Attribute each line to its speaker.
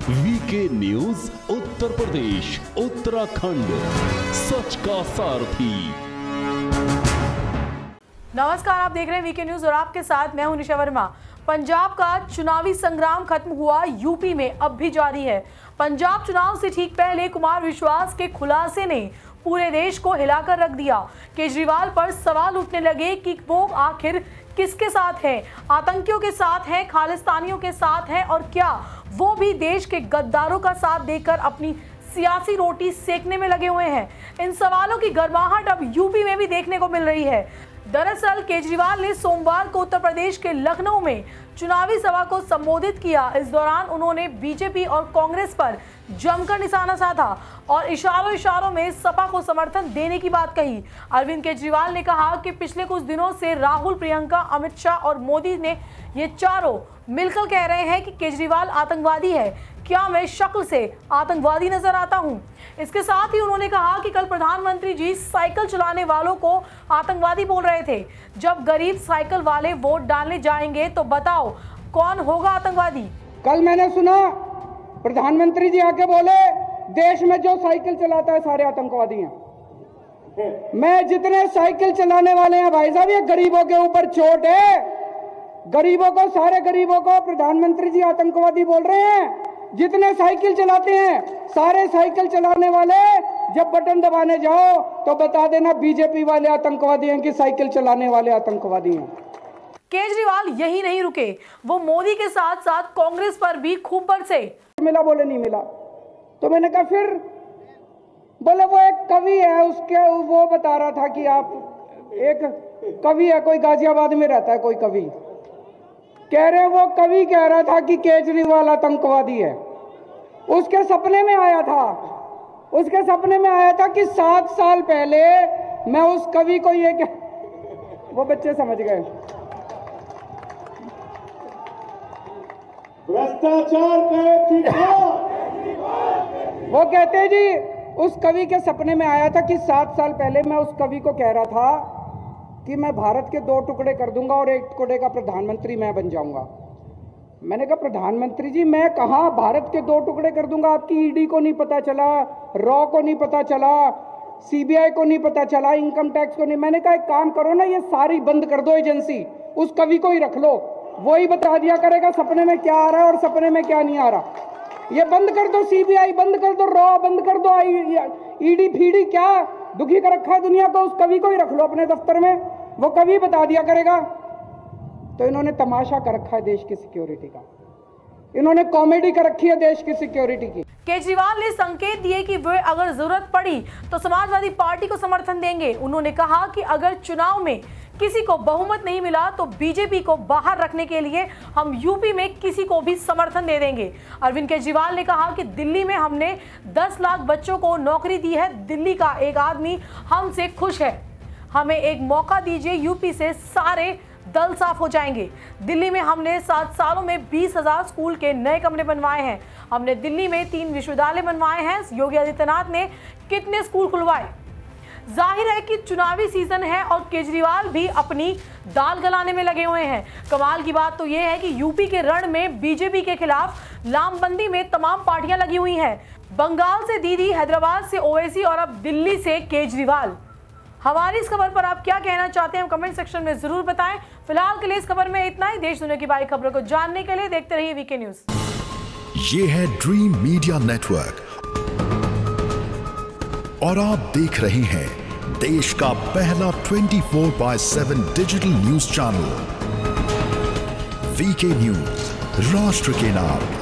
Speaker 1: VK news Uttar Pradesh Uttarakhand, सच का सारथी।
Speaker 2: नमस्कार, आप देख रहे हैं वीके न्यूज और आपके साथ मैं हूं निशा वर्मा। पंजाब का चुनावी संग्राम खत्म हुआ, यूपी में अब भी जारी है। पंजाब चुनाव से ठीक पहले कुमार विश्वास के खुलासे ने पूरे देश को हिलाकर रख दिया। केजरीवाल पर सवाल उठने लगे कि वो आखिर किसके साथ है, आतंकियों के साथ है, खालिस्तानियों के साथ है, और क्या वो भी देश के गद्दारों का साथ देकर अपनी सियासी रोटी सेकने में लगे हुए हैं। इन सवालों की गर्माहट अब यूपी में भी देखने को मिल रही है। दरअसल केजरीवाल ने सोमवार को उत्तर प्रदेश के लखनऊ में चुनावी सभा को संबोधित किया। इस दौरान उन्होंने बीजेपी और कांग्रेस पर जमकर निशाना साधा और इशारों में सपा को समर्थन देने की बात कही। अरविंद केजरीवाल ने कहा कि पिछले कुछ दिनों से राहुल, प्रियंका, अमित शाह और मोदी ने ये चारों मिलकर कह रहे हैं कि केजरीवाल आतंकवादी है। क्या मैं शक्ल से आतंकवादी नजर आता हूं? इसके साथ ही उन्होंने कहा कि कल प्रधानमंत्री जी साइकिल चलाने वालों को आतंकवादी बोल रहे थे। जब गरीब साइकिल वाले वोट डालने जाएंगे तो बताओ कौन होगा आतंकवादी?
Speaker 3: कल मैंने सुना प्रधानमंत्री जी आके बोले देश में जो साइकिल चलाता है सारे आतंकवादी हैं। मैं जितने साइकिल चलाने वाले हैं भाई साहब, ये गरीबों के ऊपर चोट है। गरीबों को, सारे गरीबों को प्रधानमंत्री जी आतंकवादी बोल रहे हैं। जितने साइकिल चलाते हैं सारे साइकिल चलाने वाले जब बटन दबाने जाओ तो बता देना बीजेपी वाले आतंकवादी हैं कि साइकिल चलाने वाले आतंकवादी हैं।
Speaker 2: केजरीवाल यही नहीं रुके, वो मोदी के साथ साथ कांग्रेस पर भी खूब बरसे।
Speaker 3: मिला, बोले नहीं मिला। तो मैंने कहा फिर, बोले वो एक कवि है, उसके वो बता रहा था कि आप एक कवि है, कोई गाजियाबाद में रहता है कोई कवि, कह रहे वो कवि कह रहा था कि केजरीवाल आतंकवादी है। उसके सपने में आया था कि 7 साल पहले मैं उस कवि को ये वो बच्चे समझ गए।
Speaker 4: भ्रष्टाचार
Speaker 3: वो कहते जी उस कवि के सपने में आया था कि 7 साल पहले मैं उस कवि को कह रहा था कि मैं भारत के 2 टुकड़े कर दूंगा और 1 टुकड़े का प्रधानमंत्री मैं बन जाऊंगा। मैंने कहा प्रधानमंत्री जी मैं कहां भारत के 2 टुकड़े कर दूंगा? आपकी ईडी को नहीं पता चला, रॉ को नहीं पता चला, सीबीआई को नहीं पता चला, इनकम टैक्स को नहीं। मैंने कहा एक काम करो ना, ये सारी बंद कर दो एजेंसी, उस कवि को ही रख लो, वो ही बता दिया करेगा सपने में क्या आ रहा है और सपने में क्या नहीं आ रहा। ये बंद कर दो, सीबीआई बंद कर दो, रॉ बंद कर दो, ईडी फीडी क्या दुखी कर रखा है दुनिया को, उस कवि को ही रख लो अपने दफ्तर में, वो कवि बता दिया करेगा। तो इन्होंने तमाशा कर रखा है देश की सिक्योरिटी का, इन्होंने कॉमेडी कर रखी है देश की सिक्योरिटी की।
Speaker 2: केजरीवाल ने संकेत दिए कि वे अगर जरूरत पड़ी तो समाजवादी पार्टी को समर्थन देंगे। उन्होंने कहा कि अगर चुनाव में किसी को बहुमत नहीं मिला तो बीजेपी को बाहर रखने के लिए हम यूपी में किसी को भी समर्थन दे देंगे। अरविंद केजरीवाल ने कहा कि दिल्ली में हमने 10 लाख बच्चों को नौकरी दी है, दिल्ली का एक आदमी हमसे खुश है, हमें एक मौका दीजिए, यूपी से सारे दल साफ हो जाएंगे। दिल्ली में हमने 7 सालों में 20,000 स्कूल के नए कमरे बनवाए हैं, हमने दिल्ली में 3 विश्वविद्यालय बनवाए हैं। योगी आदित्यनाथ ने कितने स्कूल खुलवाए? जाहिर है कि चुनावी सीजन है और केजरीवाल भी अपनी दाल गलाने में लगे हुए हैं। कमाल की बात तो यह है कि यूपी के रण में बीजेपी के खिलाफ लामबंदी में तमाम पार्टियां लगी हुई हैं। बंगाल से दीदी, हैदराबाद से ओवैसी और अब दिल्ली से केजरीवाल। हमारी इस खबर पर आप क्या कहना चाहते हैं, कमेंट सेक्शन में जरूर बताएं। फिलहाल के लिए इस खबर में इतना ही। देश दुनिया की बड़ी खबरों को जानने के लिए देखते रहिए वीके न्यूज।
Speaker 5: ये है ड्रीम मीडिया नेटवर्क और आप देख रहे हैं देश का पहला 24/7 digital news channel VK news, राष्ट्र के नाम।